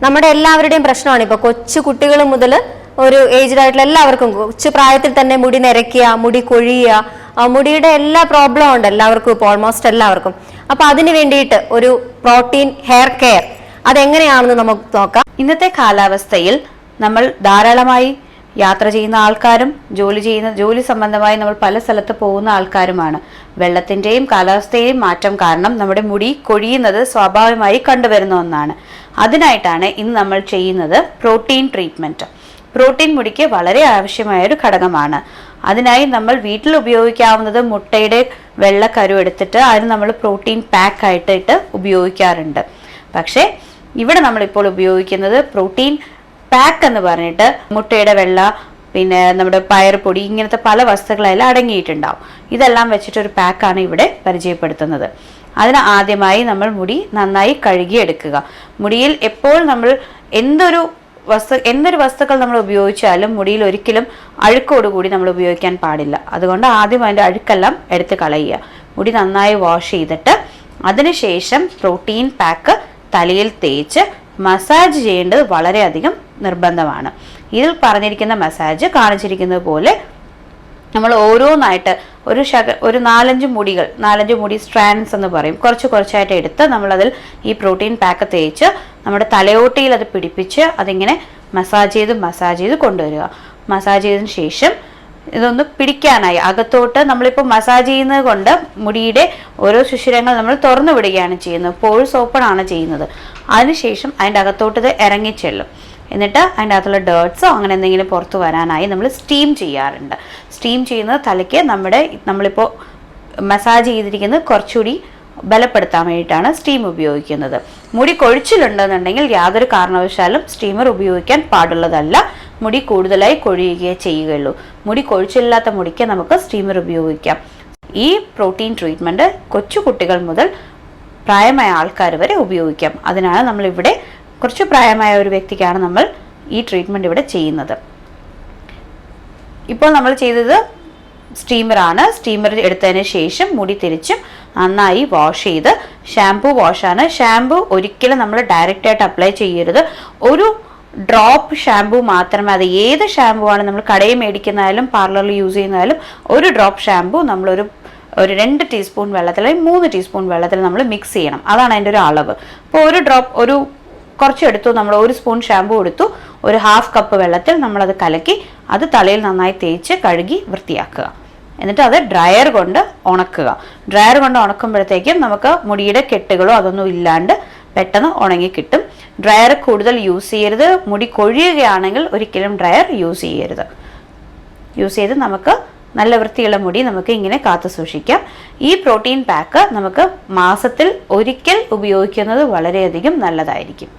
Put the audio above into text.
നമ്മുടെ എല്ലാവരുടെയും പ്രശ്നമാണ്. ഇപ്പൊ കൊച്ചു കുട്ടികൾ മുതൽ ഒരു ഏജ്ഡ് ആയിട്ടുള്ള എല്ലാവർക്കും കൊച്ചു പ്രായത്തിൽ തന്നെ മുടി നിരക്കുക, മുടി കൊഴിയുക, മുടിയുടെ എല്ലാ പ്രോബ്ലം ഉണ്ട് എല്ലാവർക്കും, ഇപ്പോൾ ഓൾമോസ്റ്റ് എല്ലാവർക്കും. അപ്പൊ അതിന് വേണ്ടിയിട്ട് ഒരു പ്രോട്ടീൻ ഹെയർ കെയർ അതെങ്ങനെയാണെന്ന് നമുക്ക് നോക്കാം. ഇന്നത്തെ കാലാവസ്ഥയിൽ നമ്മൾ ധാരാളമായി യാത്ര ചെയ്യുന്ന ആൾക്കാരും ജോലി സംബന്ധമായി നമ്മൾ പല സ്ഥലത്ത് പോകുന്ന ആൾക്കാരുമാണ്. വെള്ളത്തിന്റെയും കാലാവസ്ഥയെയും മാറ്റം കാരണം നമ്മുടെ മുടി കൊഴിയുന്നത് സ്വാഭാവികമായി കണ്ടുവരുന്ന ഒന്നാണ്. അതിനായിട്ടാണ് ഇന്ന് നമ്മൾ ചെയ്യുന്നത് പ്രോട്ടീൻ ട്രീറ്റ്മെന്റ്. പ്രോട്ടീൻ മുടിക്ക് വളരെ ആവശ്യമായ ഒരു ഘടകമാണ്. അതിനായി നമ്മൾ വീട്ടിൽ ഉപയോഗിക്കാവുന്നത് മുട്ടയുടെ വെള്ളക്കരു എടുത്തിട്ട് അതിന് നമ്മൾ പ്രോട്ടീൻ പാക്ക് ആയിട്ട് ഉപയോഗിക്കാറുണ്ട്. പക്ഷേ ഇവിടെ നമ്മളിപ്പോൾ ഉപയോഗിക്കുന്നത് പ്രോട്ടീൻ പാക്ക് എന്ന് പറഞ്ഞിട്ട് മുട്ടയുടെ വെള്ള, പിന്നെ നമ്മുടെ പയർപ്പൊടി, ഇങ്ങനത്തെ പല വസ്തുക്കളെല്ലാം അടങ്ങിയിട്ടുണ്ടാവും. ഇതെല്ലാം വെച്ചിട്ടൊരു പാക്കാണ് ഇവിടെ പരിചയപ്പെടുത്തുന്നത്. അതിന് ആദ്യമായി നമ്മൾ മുടി നന്നായി കഴുകിയെടുക്കുക. മുടിയിൽ എപ്പോൾ നമ്മൾ എന്തൊരു വസ്തുക്കൾ നമ്മൾ ഉപയോഗിച്ചാലും മുടിയിൽ ഒരിക്കലും അഴുക്കോടുകൂടി നമ്മൾ ഉപയോഗിക്കാൻ പാടില്ല. അതുകൊണ്ട് ആദ്യം അതിൻ്റെ അഴുക്കെല്ലാം എടുത്ത് കളയുക. മുടി നന്നായി വാഷ് ചെയ്തിട്ട് അതിനുശേഷം പ്രോട്ടീൻ പാക്ക് തലയിൽ തേച്ച് മസാജ് ചെയ്യേണ്ടത് വളരെയധികം നിർബന്ധമാണ്. ഇതിൽ പറഞ്ഞിരിക്കുന്ന മസാജ് കാണിച്ചിരിക്കുന്നത് പോലെ നമ്മൾ ഓരോന്നായിട്ട് ഒരു 4-5 മുടി സ്ട്രാൻഡ്സ് എന്ന് പറയും, കുറച്ചായിട്ട് എടുത്ത് നമ്മളതിൽ ഈ പ്രോട്ടീൻ പാക്ക് തേച്ച് നമ്മുടെ തലയോട്ടിയിൽ അത് പിടിപ്പിച്ച് അതിങ്ങനെ മസാജ് ചെയ്ത് കൊണ്ടുവരിക. മസാജ് ചെയ്തതിന് ശേഷം ഇതൊന്ന് പിടിക്കാനായി അകത്തോട്ട് നമ്മളിപ്പോൾ മസാജ് ചെയ്യുന്നത് കൊണ്ട് മുടിയുടെ ഓരോ സുഷിരങ്ങൾ നമ്മൾ തുറന്നു വിടുകയാണ് ചെയ്യുന്നത്, പോഴ്സ് ഓപ്പൺ ആണ് ചെയ്യുന്നത്. അതിനുശേഷം അതിൻ്റെ അകത്തോട്ട് ഇത് ഇറങ്ങിച്ചെല്ലും. എന്നിട്ട് അതിൻ്റെ അകത്തുള്ള ഡേർട്ട്സോ അങ്ങനെ എന്തെങ്കിലും പുറത്തു വരാനായി നമ്മൾ സ്റ്റീം ചെയ്യാറുണ്ട്. സ്റ്റീം ചെയ്യുന്നത് തലയ്ക്ക് നമ്മളിപ്പോൾ മസാജ് ചെയ്തിരിക്കുന്നത് കുറച്ചുകൂടി ബലപ്പെടുത്താൻ വേണ്ടിയിട്ടാണ് സ്റ്റീം ഉപയോഗിക്കുന്നത്. മുടി കൊഴിച്ചിലുണ്ടെന്നുണ്ടെങ്കിൽ യാതൊരു കാരണവശാലും സ്റ്റീമർ ഉപയോഗിക്കാൻ പാടുള്ളതല്ല. മുടി കൂടുതലായി കൊഴിയുകയേ ചെയ്യുകയുള്ളൂ. മുടി കൊഴിച്ചില്ലാത്ത മുടിക്ക് നമുക്ക് സ്റ്റീമർ ഉപയോഗിക്കാം. ഈ പ്രോട്ടീൻ ട്രീറ്റ്മെൻറ്റ് കൊച്ചു കുട്ടികൾ മുതൽ പ്രായമായ ആൾക്കാർ വരെ ഉപയോഗിക്കാം. അതിനാണ് നമ്മളിവിടെ കുറച്ച് പ്രായമായ ഒരു വ്യക്തിക്കാണ് നമ്മൾ ഈ ട്രീറ്റ്മെൻറ്റ് ഇവിടെ ചെയ്യുന്നത്. ഇപ്പോൾ നമ്മൾ ചെയ്തത് സ്റ്റീമറാണ്. സ്റ്റീമർ എടുത്തതിന് ശേഷം മുടി തിരിച്ചും നന്നായി വാഷ് ചെയ്ത്, ഷാംപൂ വാഷാണ്. ഷാംപൂ ഒരിക്കലും നമ്മൾ ഡയറക്റ്റായിട്ട് അപ്ലൈ ചെയ്യരുത്. ഒരു ഡ്രോപ്പ് ഷാംപൂ മാത്രമേ, അത് ഏത് ഷാംപൂ ആണ് നമ്മൾ കടയിൽ മേടിക്കുന്നതായാലും പാർലറിൽ യൂസ് ചെയ്യുന്നതായാലും, ഒരു ഡ്രോപ്പ് ഷാംപൂ നമ്മളൊരു 2 ടീസ്പൂൺ വെള്ളത്തിൽ അല്ലെങ്കിൽ 3 ടീസ്പൂൺ വെള്ളത്തിൽ നമ്മൾ മിക്സ് ചെയ്യണം. അതാണ് അതിൻ്റെ ഒരു അളവ്. അപ്പോൾ കുറച്ചെടുത്തു, നമ്മൾ 1 സ്പൂൺ ഷാംപൂ എടുത്തു, ഒരു 1/2 കപ്പ് വെള്ളത്തിൽ നമ്മളത് കലക്കി അത് തലയിൽ നന്നായി തേച്ച് കഴുകി വൃത്തിയാക്കുക. എന്നിട്ട് അത് ഡ്രയർ കൊണ്ട് ഉണക്കുക. ഡ്രയർ കൊണ്ട് ഉണക്കുമ്പോഴത്തേക്കും നമുക്ക് മുടിയുടെ കെട്ടുകളോ അതൊന്നും ഇല്ലാണ്ട് പെട്ടെന്ന് ഉണങ്ങി കിട്ടും. ഡ്രയർ കൂടുതൽ യൂസ് ചെയ്യരുത്. മുടി കൊഴിയുകയാണെങ്കിൽ ഒരിക്കലും ഡ്രയർ യൂസ് ചെയ്ത് നമുക്ക് നല്ല വൃത്തിയുള്ള മുടി നമുക്ക് ഇങ്ങനെ കാത്തു സൂക്ഷിക്കാം. ഈ പ്രോട്ടീൻ പാക്ക് നമുക്ക് മാസത്തിൽ ഒരിക്കൽ ഉപയോഗിക്കുന്നത് വളരെയധികം നല്ലതായിരിക്കും.